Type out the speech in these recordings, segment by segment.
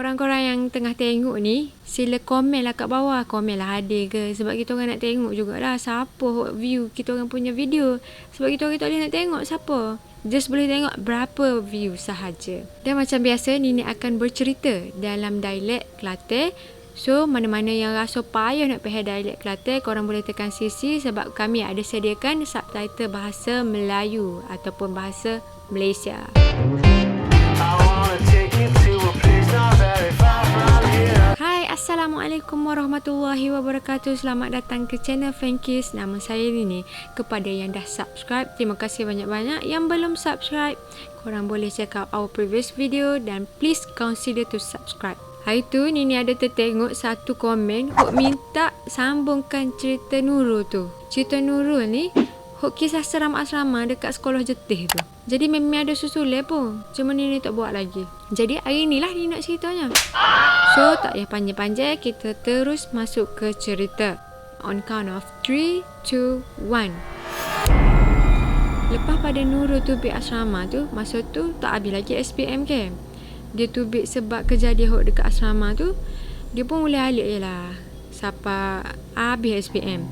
Korang-korang yang tengah tengok ni, sila komen lah kat bawah. Komen lah ada ke. Sebab kita orang nak tengok jugalah siapa hot view kita orang punya video. Sebab kita orang tak boleh nak tengok siapa. Just boleh tengok berapa view sahaja. Dan macam biasa, Nini akan bercerita dalam dialek Kelantan. So, mana-mana yang rasa payah nak faham dialek Kelantan, korang boleh tekan CC sebab kami ada sediakan subtitle bahasa Melayu ataupun bahasa Malaysia. Hai, Assalamualaikum warahmatullahi wabarakatuh. Selamat datang ke channel Frankis. Nama saya Nini. Kepada yang dah subscribe, terima kasih banyak-banyak. Yang belum subscribe, korang boleh check out our previous video dan please consider to subscribe. Hari tu Nini ada tertengok satu komen hok minta sambungkan cerita Nurul tu. Cerita Nurul ni hok kisah seram asrama dekat sekolah Jetih tu. Jadi memang ada susulan pun. Cuma Nini tak buat lagi. Jadi hari ni lah Nini nak ceritanya. So tak payah panjang-panjang, kita terus masuk ke cerita. On count of 3, 2, 1. Lepas pada Nurul tubik asrama tu, masa tu tak habis lagi SPM ke. Dia tubik sebab kejadian hok dekat asrama tu, dia pun boleh alik je lah sampai habis SPM.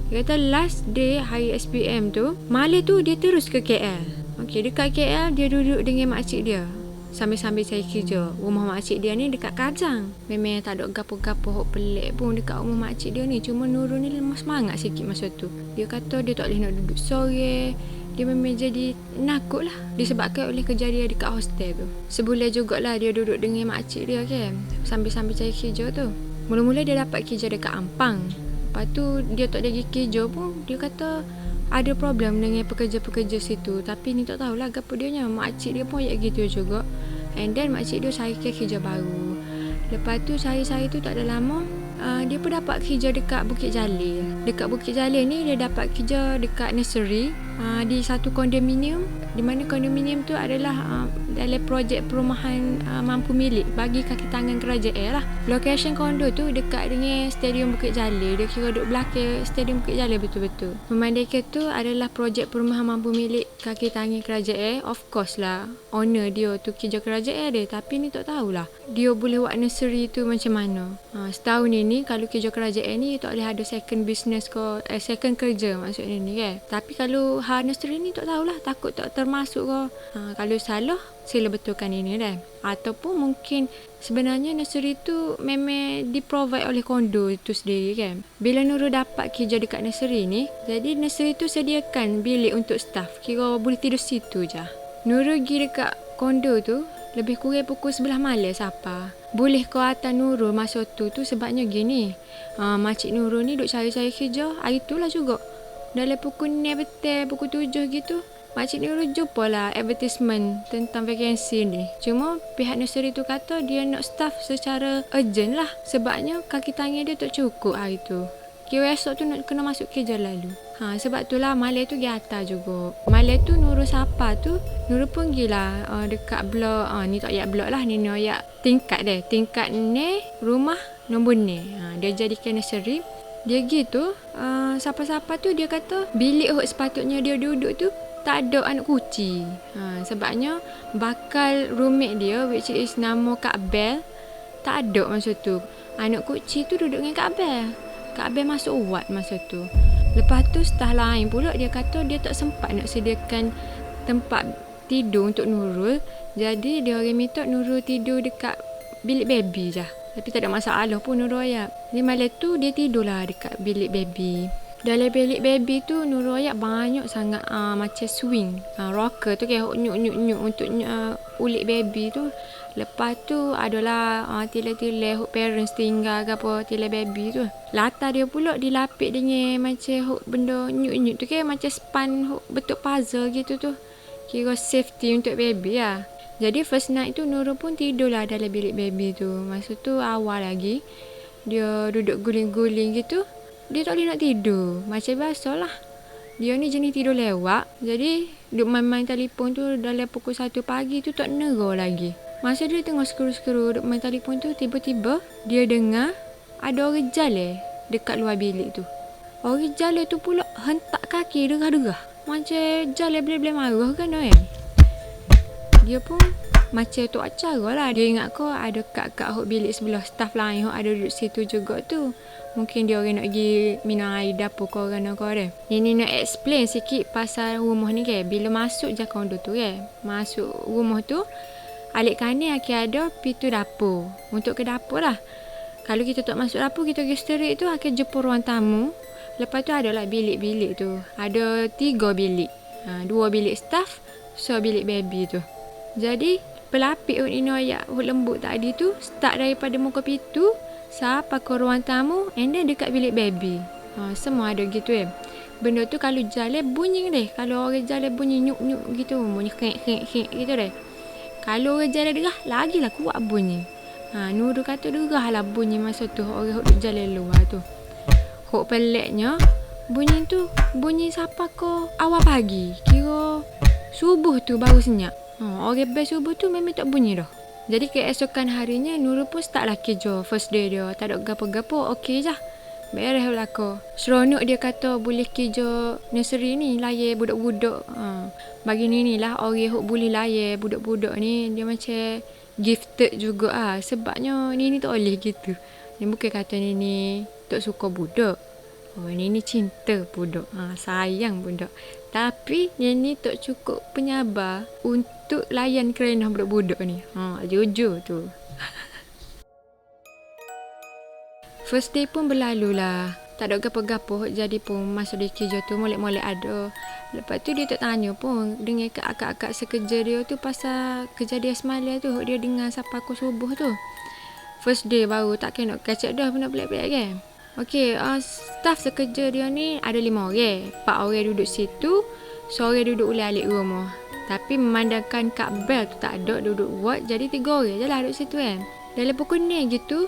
Dia kata last day hari SPM tu, malam tu dia terus ke KL. Okey, dekat KL dia duduk dengan makcik dia sambil-sambil cari kerja. Rumah makcik dia ni dekat Kajang. Memang tak ada gapo-gapo hok pelik pun dekat rumah makcik dia ni. Cuma Nurul ni lemah semangat sikit masa tu. Dia kata dia tak boleh nak duduk sore. Dia memang jadi nakut lah disebabkan oleh kejadian dekat hostel tu. Sebulan jugalah dia duduk dengan makcik dia kan, sambil-sambil cari kerja tu. Mula-mula dia dapat kerja dekat Ampang. Lepas tu dia tak lagi kerja pun, dia kata ada problem dengan pekerja-pekerja situ. Tapi ni tak tahulah apa dia nya. Makcik dia pun ayat gitu juga. And then makcik dia cari kerja baru. Lepas tu cari-cari tu tak ada lama, dia pun dapat kerja dekat Bukit Jalil. Dekat Bukit Jalil ni dia dapat kerja dekat nursery di satu kondominium, di mana kondominium tu adalah dalam projek perumahan mampu milik bagi kaki tangan kerajaan lah. Location kondo tu dekat dengan stadium Bukit Jalil. Dia kira duduk belakang stadium Bukit Jalil betul-betul. Memandangkan tu adalah projek perumahan mampu milik kaki tangan kerajaan. Of course lah, owner dia tu kerja kerajaan dia. Tapi ni tak tahulah dia boleh buat nursery tu macam mana. Setahun ini kalau kerja kerajaan ni tak boleh ada second business ke, second kerja maksudnya ni kan. Tapi kalau nursery ni tak tahulah, takut tak termasuk ke. Kalau salah sila betulkan ini dah. Ataupun mungkin sebenarnya nursery tu memang di-provide oleh kondo itu sendiri kan. Bila Nurul dapat kerja dekat nursery ni, jadi nursery tu sediakan bilik untuk staff. Kira boleh tidur situ je. Nurul pergi dekat kondo tu lebih kurang pukul 11 malam siapa. Boleh ke atas Nurul masa tu sebabnya gini. Makcik Nurul ni duk cari-cari kerja. Hari tu lah juga. Dalam pukul 9 betul, pukul 7 gitu, makcik Nurul jumpa lah advertisement tentang vakansi ni. Cuma pihak nursery tu kata dia nak staff secara urgent lah. Sebabnya kaki tangan dia tak cukup hari tu. Kira esok tu nak kena masuk kerja lalu. Sebab tu lah malam tu dia atas juga. Malam tu Nurul sapa tu, Nurul pun gila dekat blok. Ni tak ayak blok lah, ni ayak tingkat deh. Tingkat ni rumah nombor ni. Dia jadikan nursery. Dia gitu, siapa-siapa tu dia kata bilik hok sepatutnya dia duduk tu tak ada anak kucing. Sebabnya bakal roommate dia which is nama Kak Bel tak ada masa tu. Anak kucing tu duduk dengan Kak Bel. Kak Bel masuk ward masa tu. Lepas tu staff lain pula dia kata dia tak sempat nak sediakan tempat tidur untuk Nurul. Jadi dia orang minta Nurul tidur dekat bilik baby je. Tapi tak ada masalah pun Nurul ayat. Jadi malam tu dia tidurlah dekat bilik baby. Dalam bilik baby tu Nurul ayat banyak sangat macam swing. Rocker tu kayak nyuk-nyuk untuk ulik baby tu. Lepas tu adalah tila-tila hok parents tinggal ke apa tila baby tu. Latar dia pula dilapik dengan macam hok benda nyuk-nyuk tu kayak macam span hok bentuk puzzle gitu tu. Kira safety untuk baby lah. Jadi first night tu Nurul pun tidurlah dalam bilik baby tu. Masa tu awal lagi dia duduk guling-guling gitu. Dia tak boleh nak tidur. Macam biasalah. Dia ni jenis tidur lewat. Jadi duduk main-main telefon tu dalam pukul 1 pagi tu tak nera lagi. Masa dia tengah skru-skru duduk main telefon tu, tiba-tiba dia dengar ada orang jalan dekat luar bilik tu. Orang jalan tu pula hentak kaki derah-derah. Macam jalan boleh-boleh marah kan. Dia pun macam tu acara lah. Dia ingat ko ada kak-kak hok bilik sebelah staff lain hok ada duduk situ juga tu. Mungkin dia orang nak pergi minum air dapur kau orang kau ada. Nini nak explain sikit pasal rumah ni ke. Bila masuk je kondo tu ke. Masuk rumah tu, alik kanan akan ada pintu dapur. Untuk ke dapur lah. Kalau kita tak masuk dapur, kita pergi straight tu akan jumpa ruang tamu. Lepas tu adalah bilik-bilik tu. Ada 3 bilik. 2 bilik staff, so bilik baby tu. Jadi, pelapik ni ayat lembut tadi tu, start daripada muka pintu, sampai ke ruang tamu, and then dekat bilik baby. Semua ada gitu Benda tu kalau jalan bunyi deh. Kalau orang jalan bunyi nyuk-nyuk gitu, bunyi khek-khek gitu deh. Kalau orang jalan derah, lagilah kuat bunyi. Nurul kata derah lah bunyi masa tu orang duk jalan luar tu. Hok peliknya, bunyi tu bunyi siapa ko awal pagi. Kira subuh tu baru senyap. Orang best subuh tu memang tak bunyi dah. Jadi keesokan harinya Nurul pun start lah kerja first day dia. Tak ada gapo-gapo, okey je. Beres lah ko. Seronok dia kata boleh kerja nursery ni, layan budak-budak. Bagi ni lah orang hok boleh layan budak-budak ni, dia macam gifted juga sebabnya Nini tak boleh gitu. Ni bukan kata Nini tak suka budak. Nini cinta budak. Sayang budak. Tapi Nini tak cukup penyabar untuk layan kerenah budak-budak ni. Jujur tu. First day pun berlalu lah. Tak ada gapo-gapo jadi pun masa dia kerja tu molek-molek ada. Lepas tu dia tak tanya pun dengan akak-akak sekerja dia tu pasal kejadian semalam tu. Dia dengar sampai aku subuh tu. First day baru tak kena kacak dah benda pelik-pelik kan. Okey, staff sekerja dia ni ada 5 orang. 4 orang duduk situ, seorang duduk alik rumah. Tapi memandangkan Kak Bel tu tak ada duduk buat, jadi 3 orang je lah duduk situ kan. Dalam pukul ni gitu,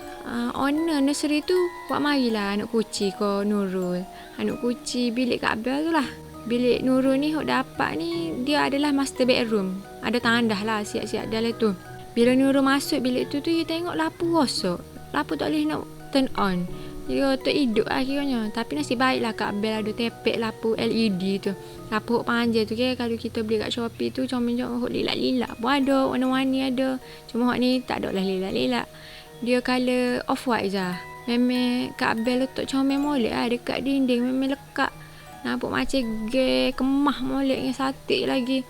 owner nursery tu buat marilah anak kucing ko Nurul. Anak kucing bilik Kak Bel tu lah. Bilik Nurul ni hok dapat ni, dia adalah master bedroom. Ada tandah lah siap-siap dalam tu. Bila Nurul masuk bilik tu dia tengok lampu rosak. Lampu tak boleh nak turn on. Dia tak hidup akhirnya. Tapi nasib baiklah Kak Bel ada tepek lampu LED tu. Lampu hok panjang tu ke, kalau kita beli kat Shopee tu comel-comel hok lilak-lilak pun ada, warna-warni ada. Cuma hok ni tak ada lah lilak-lilak. Dia colour off-white je. Memang Kak Bel letak comel molek dekat dinding, memang lekat. Nampak macam kemah molek dengan satik lagi.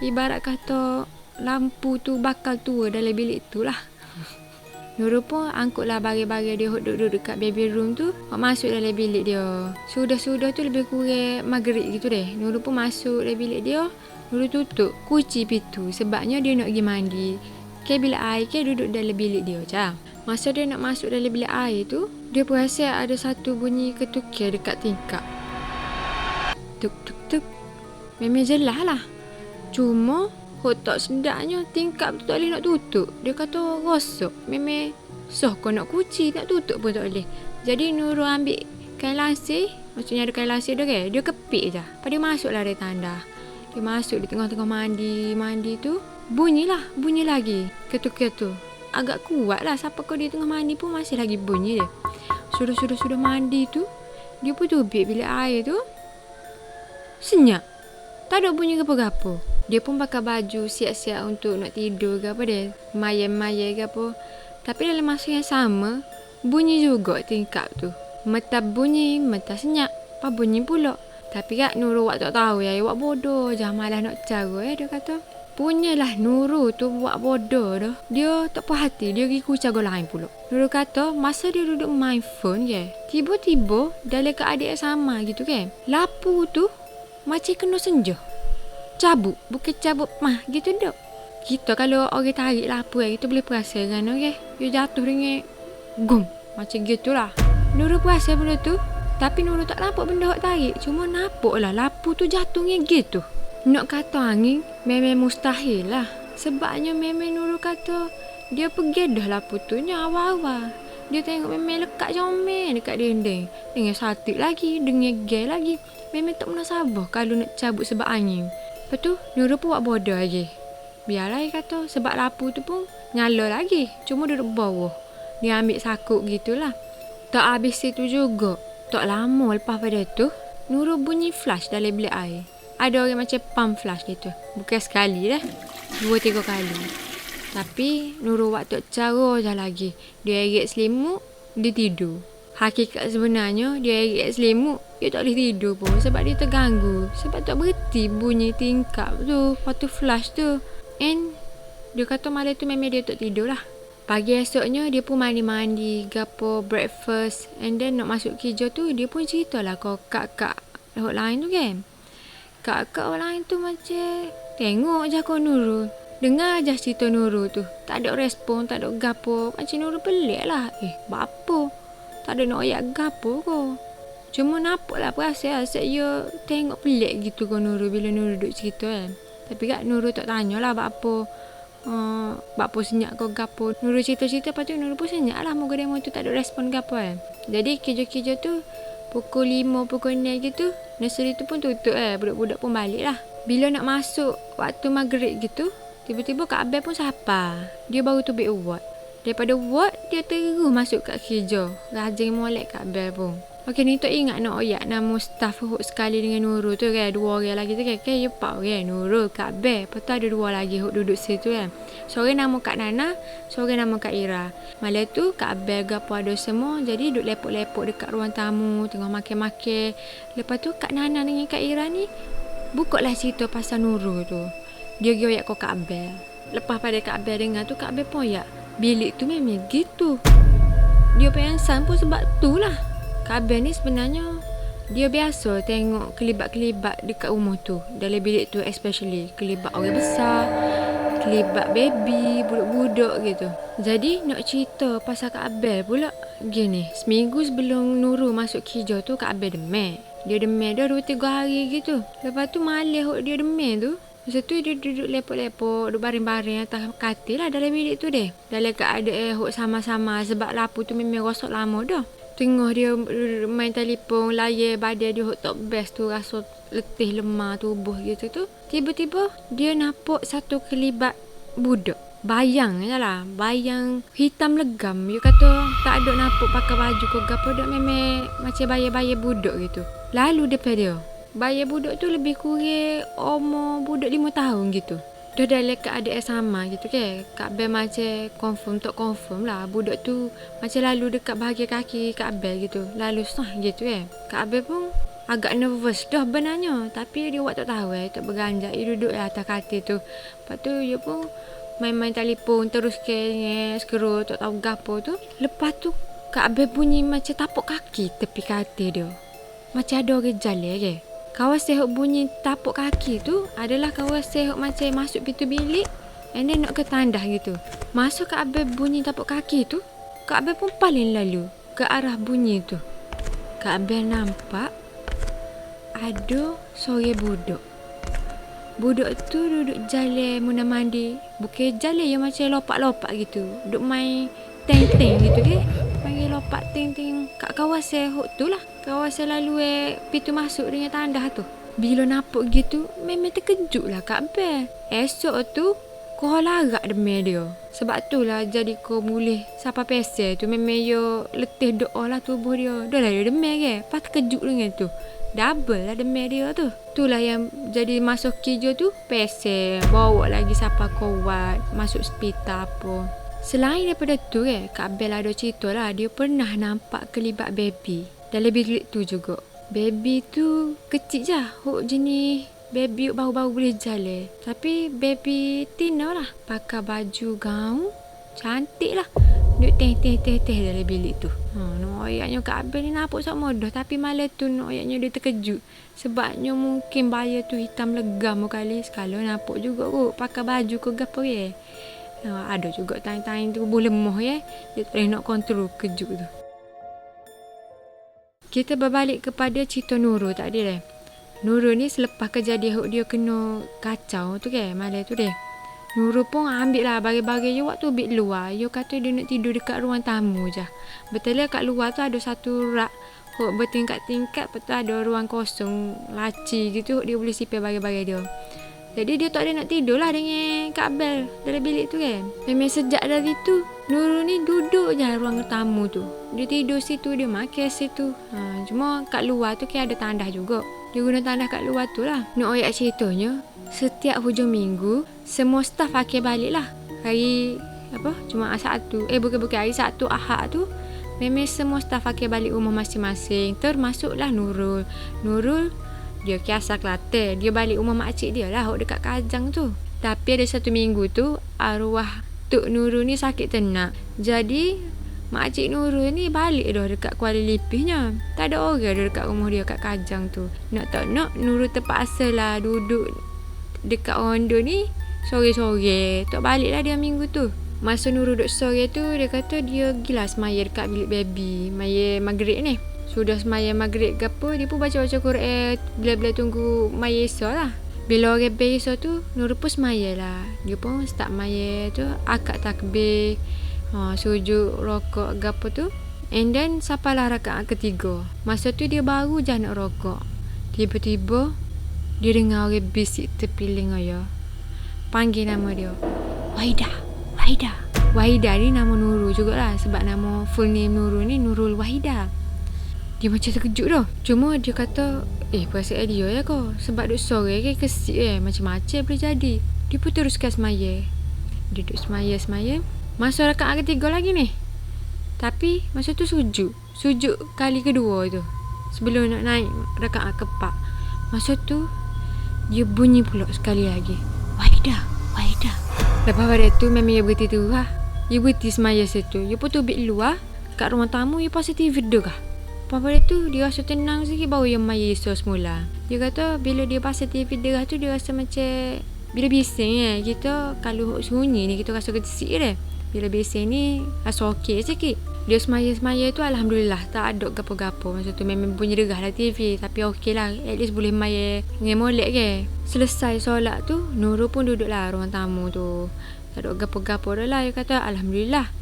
Ibarat kata lampu tu bakal tua dalam bilik tu lah. Nurul pun angkutlah barang-barang dia duduk dekat baby room tu, masuk dalam bilik dia. Sudah-sudah tu lebih kurang maghrib gitu deh. Nurul pun masuk dalam bilik dia. Nurul tutup kunci pintu sebabnya dia nak pergi mandi. Bilik air duduk dalam bilik dia je. Masa dia nak masuk dalam bilik air tu, dia perasan ada satu bunyi ketukar dekat tingkap. Tuk-tuk-tuk. Memang jelas lah. Cuma tak sedapnya tingkap tu tak boleh nak tutup. Dia kata rosak. Memang kau nak kunci nak tutup pun tak boleh. Jadi Nurul ambil kain lansir. Maksudnya ada kain lansir dia kan. Dia kepik je. Lepas dia masuklah dari tanda. Dia masuk di tengah-tengah mandi tu. Bunyi lagi ketukar tu. Agak kuat lah. Siapa kau di tengah mandi pun masih lagi bunyi dia. Sudah mandi tu. Dia pun tubik bilik air tu. Senyap. Tak ada bunyi apa-apa. Dia pun pakai baju siap-siap untuk nak tidur ke apa dia. Mayai ke apa. Tapi dalam masa yang sama, bunyi juga tingkap tu. Mentah bunyi, mentah senyap. Apa bunyi pula. Tapi Kak Nurul awak tak tahu ya. Awak bodoh je malah nak cara dia kata. Punyalah Nurul tu buat bodoh dah. Dia tak puas hati. Dia pergi kucar lain pula. Nurul kata masa dia duduk main phone ke. Tiba-tiba dalam keadaan sama gitu kan. Lapu tu macam kena senjah. Cabut. Bukan cabut gitu tak. Kita kalau orang tarik lapu kita boleh perasan kan dia jatuh dengan gum. Macam gitulah. Nurul perasan benda tu. Tapi Nurul tak nampak benda hak tarik. Cuma nampak lah lapu tu jatuh dengan gitu. Nak kata angin memang mustahil lah. Sebabnya memang Nurul kata dia pergi dah lapu tu awal-awal. Dia tengok memang lekat comel dekat dinding. Dengan satik lagi. Dengan gel lagi. Memang tak pernah sabar kalau nak cabut sebab angin. Lepas tu Nurul pun buat bodoh lagi. Biarlah dia kata sebab lampu tu pun nyala lagi. Cuma duduk bawah. Dia ambil sakut gitulah. Tak habis itu juga. Tak lama lepas pada tu Nurul bunyi flash dalam bilik air. Ada orang macam pump flash gitu. Bukan sekali dah. 2-3 kali. Tapi Nurul waktu cara je lagi. Dia erit selimut, dia tidur. Hakikat sebenarnya dia erit selimut, dia tak boleh tidur pun sebab dia terganggu. Sebab tak berhenti bunyi tingkap tu, waktu flash tu. And dia kata malam tu memang dia tak tidur lah. Pagi esoknya dia pun mandi-mandi, gapo breakfast, and then nak masuk kerja tu dia pun cerita lah kau kak-kak hotline tu kan. Kak-kak hotline tu macam tengok je kau Nurul. Dengar je cerita Nurul tu. Tak ada respon, tak ada gapo. Macam Nurul pelik lah. Bapa? Tak ada nak ayak gapo kau. Cuma nampak lah perasaan asyik dia tengok pelik gitu kau Nurul bila Nurul duduk cerita kan. Tapi kat Nurul tak tanya lah apa. Bapa senyap kau gapo. Nurul cerita-cerita lepas tu Nurul pun senyap lah. Moga demo tu tak ada respon gapo kan. Jadi kerja-kerja tu pukul 5, pukul 6 gitu. Nursery tu pun tutup budak-budak pun balik lah. Bila nak masuk waktu maghrib gitu, tiba-tiba Kak Abel pun sapa. Dia baru tu ambil award. Daripada award, dia terus masuk kat kerja. Rajin molek Kak Abel pun. Okey, ni tak ingat nak oyak nama staff hok sekali dengan Nurul tu kan. 2 orang lagi tu kan. Kan dia 4 orang. Nurul, Kak Abel. Lepas tu ada 2 lagi hok duduk situ kan. Seorang nama Kak Nana, seorang nama Kak Ira. Malam tu Kak Abel gapo ada semua. Jadi duduk lepok-lepok dekat ruang tamu. Tengah makan-makan. Lepas tu Kak Nana dengan Kak Ira ni buka lah cerita pasal Nurul tu. Dia pergi oyak kau Kak Abel. Lepas pada Kak Abel dengar tu, Kak Abel pun oyak. Bilik tu memang gitu. Dia perasan pun sebab tu lah. Kak Abel ni sebenarnya dia biasa tengok kelibat-kelibat dekat rumah tu. Dalam bilik tu especially. Kelibat orang besar, kelibat baby, budak-budak gitu. Jadi nak cerita pasal Kak Abel pula gini. Seminggu sebelum Nurul masuk kerja tu, Kak Abel demam. Dia demam dah 2-3 hari gitu. Lepas tu malam dia demam tu, masa tu dia duduk lepok-lepok, duduk baring-baring atas katil lah dalam bilik tu deh. Dalam keadaan sama-sama sebab lapu tu memang rosak lama dah. Tengah dia main telefon, layar badan dia tak best tu, rasa letih lemah tubuh gitu tu. Tiba-tiba dia nampak satu kelibat budak. Bayang je lah. Bayang hitam legam. Dia kata tak ada nampak pakai baju ke apa. Dia memang macam bayang-bayang budak gitu. Lalu depan dia, bayang budak tu lebih kurang umur budak 5 tahun gitu. Dah dalam keadaan sama gitu kan. Kak Abel macam confirm tak confirm lah. Budak tu macam lalu dekat bahagian kaki Kak Abel gitu. Lalu sah gitu kan. Kak Abel pun agak nervous dah benarnya. Tapi dia buat tak tahu tak berganjak. Dia duduk atas katil tu. Lepas tu dia pun main-main telefon terus ke scroll tak tahu gapo tu. Lepas tu Kak Abel bunyi macam tapak kaki tepi katil dia. Macam ada orang jalan ke. Kawasan hok bunyi tapak kaki tu adalah kawasan hok macam masuk pintu bilik and then nak ke tandas gitu. Masuk Kak Abel bunyi tapak kaki tu, Kak Abel pun paling lalu ke arah bunyi tu. Kak Abel nampak ada seorang budak. Budak tu duduk jalan muna mandi. Bukan jalan yang macam lopak-lopak gitu. Duduk main teng-teng gitu ke. Panggil lopak teng-teng kat kawasan hok tu lah. Kawasan lalu pintu masuk dengan tandas tu. Bila nampak gitu, memang terkejut lah Kak Abel. Esok tu, kau larak demam dia. Sebab tu lah jadi kau boleh siapa pesel tu. Memang dia letih doa lah tubuh dia. Dah lah dia demam ke. Lepas terkejut dengan tu. Double lah demam dia tu. Itulah yang jadi masuk kerja tu. Pesel, bawa lagi siapa kuat. Masuk hospital apa. Selain daripada tu Kak Abel ada cerita lah. Dia pernah nampak kelibat baby dalam bilik tu juga. Baby tu kecil je. Hok jenis baby baru-baru boleh jalan. Tapi baby Tina lah. Pakai baju gaun. Cantik lah. Duduk teh-teh dalam bilik tu. Noyaknya Kak Abel ni nampak sama dah. Tapi malam tu noyaknya dia terkejut. Sebabnya mungkin bayar tu hitam legam kali. Sekali nampak juga kot. Pakai baju ke gapo ya. Ada juga time-time tu boleh lemah ya. Dia tak boleh nak kontrol kejut tu. Kita berbalik kepada cerita Nurul tadi deh. Nurul ni selepas kejadian dia kena kacau tu kan malam tu deh. Nurul pun ambil lah bagi-bagi dia waktu ambil luar. Dia kata dia nak tidur dekat ruang tamu je. Betul lah kat luar tu ada satu rak bertingkat-tingkat. Lepas tu ada ruang kosong laci gitu. Dia boleh sipir bagi-bagi dia. Jadi dia tak ada nak tidur lah dengan Kak Abel dalam bilik tu kan. Memang sejak dari tu Nurul ni duduk je ruang tamu tu. Dia tidur situ, dia makan situ. Cuma kat luar tu kan ada tandas juga. Dia guna tandas kat luar tu lah. Nak oyak ceritanya, setiap hujung minggu semua staff akan balik lah. hari Jumaat Sabtu, bukan hari Sabtu Ahad tu memang semua staff pakai balik rumah masing-masing, termasuklah Nurul. Dia kiasar Kelantan, dia balik rumah makcik dia lah dekat Kajang tu. Tapi ada satu minggu tu arwah Tok Nurul ni sakit tenat, jadi makcik Nurul ni balik dah dekat Kuala Lipihnya. Tak ada orang dah dekat rumah dia kat Kajang tu. Nak tak nak Nurul terpaksa lah duduk dekat rondo ni sore-sore. Tak balik lah dia minggu tu. Masa Nurul duduk sore tu, dia kata dia gila semaya dekat bilik baby, maya maghrib ni. Sudah semaya maghrib ke apa, dia pun baca-baca Quran bila-bila tunggu maya esok lah. Bila orang esok tu, Nurul pun semaya lah. Dia pun start maya tu, akad takbir, sujud, rokok ke apa tu. And then sapalah rakaat ketiga. Masa tu dia baru je nak rokok. Tiba-tiba dia dengar orang bisik terpiling ayah. Panggil nama dia, Wahidah ni nama Nurul jugalah, sebab nama full name Nurul ni Nurul Wahidah. Dia macam terkejut dah. Cuma dia kata, perasaan dia ya kau, sebab duduk sore ke kesik macam-macam boleh jadi. Dia pun teruskan semaya. Dia duduk semaya. Masa rakaat ketiga lagi ni. Tapi masa tu sujud kali kedua tu, sebelum nak naik rakaat keempat. Masa tu dia bunyi pula sekali lagi, Wahidah. Lepas pada tu memang dia berhenti tu lah. Dia berhenti semaya situ. Dia pun tubik luar kat ruang tamu. Dia pasal TV dah. Lepas pada tu dia rasa tenang sikit, baru dia maya esok semula. Dia kata bila dia pasal TV dah tu, dia rasa macam bila bising kita kalau sunyi ni kita rasa kesik dah. Bila bising ni rasa okey sikit. Dia semaya tu alhamdulillah tak ada gapo-gapo. Masa tu memang bunyi derah lah TV, tapi okey lah, at least boleh maya ngemolek ke. Selesai solat tu, Nurul pun duduk lah ruang tamu tu. Tak ada gapo-gapo dah lah. Dia kata alhamdulillah.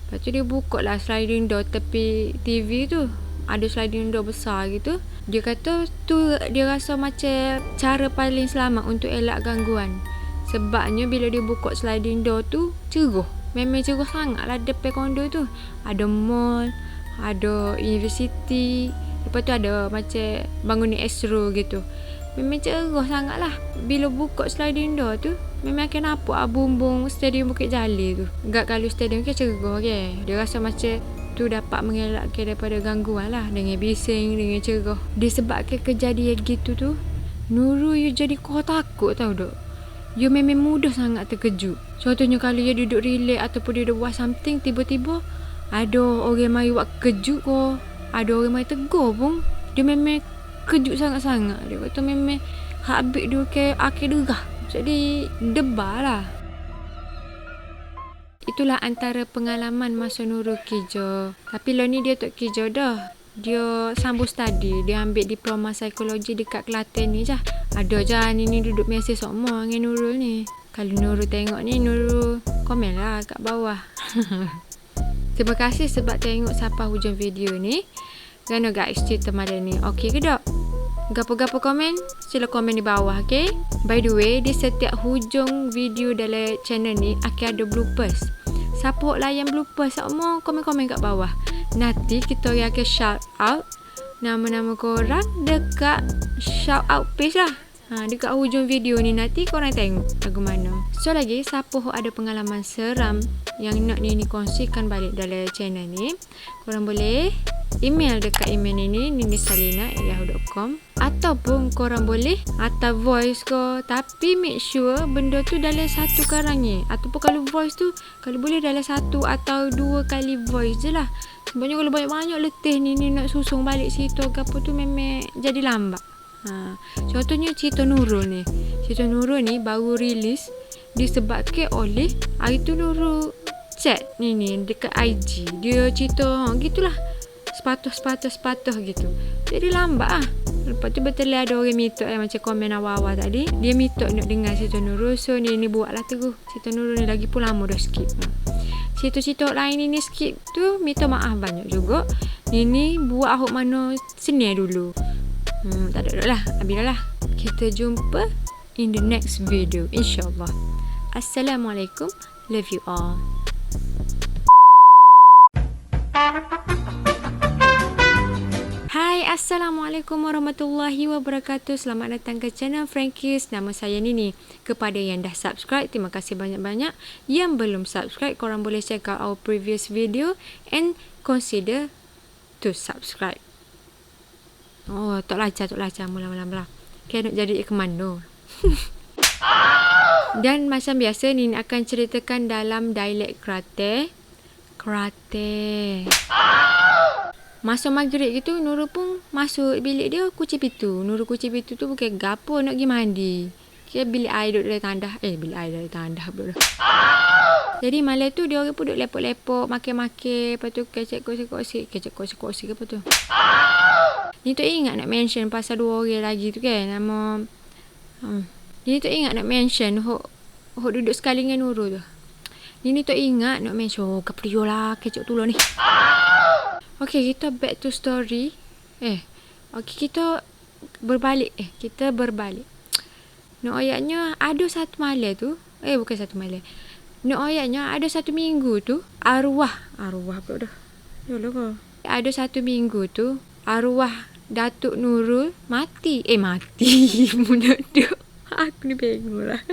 Lepas tu dia buka lah sliding door tepi TV tu. Ada sliding door besar gitu. Dia kata tu dia rasa macam cara paling selamat untuk elak gangguan. Sebabnya bila dia buka sliding door tu, cerah. Memang cerah sangat lah depan kondo tu. Ada mall, ada universiti, lepas tu ada macam bangunan Astro gitu. Memang cerah sangat lah. Bila buka sliding door tu, memang akan nampak bumbung stadium Bukit Jalil tu. Enggak kalau stadium ke cerah ke. Dia rasa macam tu dapat mengelakkan daripada gangguan lah, dengan bising, dengan cerah. Disebabkan kejadian gitu tu, Nurul you jadi kau takut tau dok. You memang mudah sangat terkejut. Contohnya kalau you duduk relax ataupun dia buat something, tiba-tiba ada orang mai buat kejut ko, ada orang mai tegur pun, dia memang kejut sangat-sangat. Dia kata memang habis dia ke akhir derah. Jadi debar lah. Itulah antara pengalaman masa Nurul kerja. Tapi lo ni dia tak kerja dah. Dia sambung study. Dia ambil diploma psikologi dekat Kelantan ni je. Ada je ni duduk mesin sama dengan Nurul ni. Kalau Nurul tengok ni, Nurul komen lah kat bawah. Terima kasih sebab tengok sampai hujung video ni. Gana guys cerita malam ni, okey ke tak? Gapo-gapo komen, sila komen di bawah, okay? By the way, di setiap hujung video dalam channel ni akan ada bloopers. Siapa layan bloopers semua, komen-komen kat bawah. Nanti kita akan shout out nama-nama korang dekat shout out page lah. Dekat hujung video ni nanti korang tengok lagu mana. So lagi, siapa ada pengalaman seram yang nak ni kongsikan balik dalam channel ni, korang boleh email dekat email ni ninisalina@yahoo.com, ataupun korang boleh hantar voice ko, tapi make sure benda tu dalam satu karangnya. Ataupun kalau voice tu, kalau boleh dalam satu atau dua kali voice je lah. Sebabnya kalau banyak-banyak letih ni nak susung balik cerita ke apa tu memang jadi lambat. Contohnya cerita Nurul ni. Cerita Nurul ni baru rilis disebabkan oleh hari tu Nurul chat ni dekat IG. Dia cerita gitulah, sepatah gitu. Jadi lambat lah. Lepas tu betul ada orang minta macam komen awal-awal tadi. Dia minta nak dengar cerita Nurul. So ni buat lah terus. Cerita Nurul ni lagi pun lama dah skip. Cerita-cerita lain ni skip tu minta maaf banyak juga. Ni buat ahok mana seni dulu. Tak ada lah. Habis lah. Kita jumpa in the next video, insyaAllah. Assalamualaikum. Love you all. Hai Hai, Assalamualaikum warahmatullahi wabarakatuh. Selamat datang ke channel Frankis. Nama saya Nini. Kepada yang dah subscribe, terima kasih banyak-banyak. Yang belum subscribe, korang boleh check out our previous video and consider to subscribe. Oh, tok laca. Mula. Okay, nak jadi komando. Dan macam biasa, Nini akan ceritakan dalam dialek Kerateh. Masa maghrib gitu, Nurul pun masuk bilik dia kunci pintu. Nurul kunci pintu tu bukan gapo nak pergi mandi. Kira bilik air duduk dari tandah. Bilik air dari tandah pula. Jadi malam tu dia orang pun duduk lepok-lepok, makan-makan. Lepas tu kecek kosi-kosi ke apa tu. Ni tu ingat nak mention pasal dua orang lagi tu kan. Nama... Ni tu ingat nak mention hok duduk sekali dengan Nurul tu. Ni tu ingat nak mention. Oh, kepriyo lah kecek tu lah ni. Okay, kita back to story. Okay, kita berbalik. Kita berbalik. Nak ayatnya ada satu malam tu. Bukan satu malam. Nak ayatnya ada satu minggu tu. Arwah pula dah. Yalah kau. Ada satu minggu tu. Arwah Datuk Nurul mati. Mati. Menuduk. Aku ni bingung lah.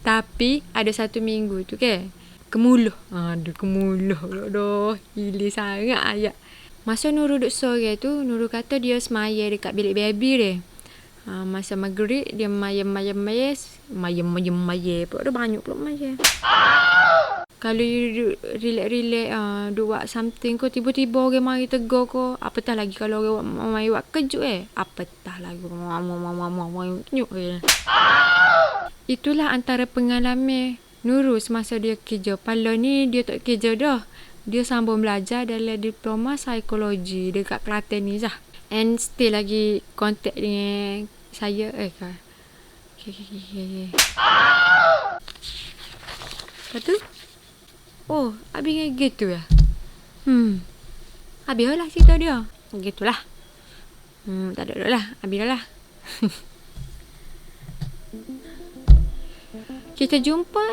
Tapi ada satu minggu tu ke. Kemuluh. Aduh, kemuluh. Aduh, gila sangat ayat. Masa Nurul duduk sore tu, Nurul kata dia semaya dekat bilik baby dia. Masa maghrib, dia mayam. Pula ada banyak pula mayam. Kalau you relax, duk buat something ko, tiba-tiba orang mari tegur ko. Apatah lagi kalau orang mari buat kejut Apatah lagi. Itulah antara pengalaman Nurul semasa dia kerja. Pala ni dia tak kerja dah. Dia sambung belajar dalam diploma psikologi dekat Kelantan ni lah. And still lagi kontak dengan saya. Okay. Lepas tu? Oh, habis dengan gitu ya? Habis lah cerita dia. Gitulah. Tak ada lah. Habis lah. Kita jumpa